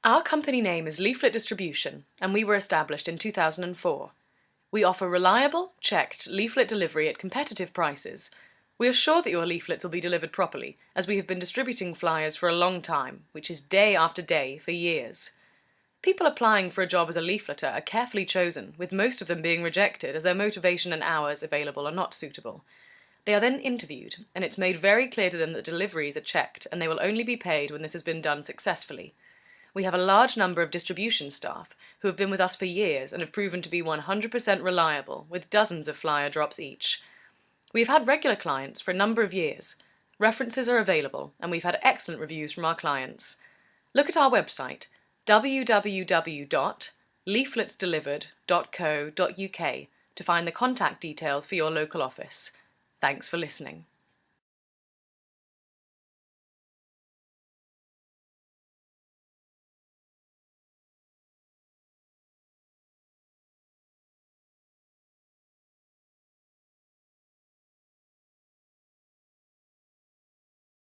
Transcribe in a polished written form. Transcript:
Our company name is Leaflet Distribution, and we were established in 2004. We offer reliable, checked leaflet delivery at competitive prices. We are sure that your leaflets will be delivered properly, as we have been distributing flyers for a long time, which is day after day for years. People applying for a job as a leafleter are carefully chosen, with most of them being rejected as their motivation and hours available are not suitable. They are then interviewed, and it's made very clear to them that deliveries are checked and they will only be paid when this has been done successfully. We have a large number of distribution staff who have been with us for years and have proven to be 100% reliable, with dozens of flyer drops each. We have had regular clients for a number of years. References are available, and we've had excellent reviews from our clients. Look at our website, www.leafletsdelivered.co.uk, to find the contact details for your local office. Thanks for listening.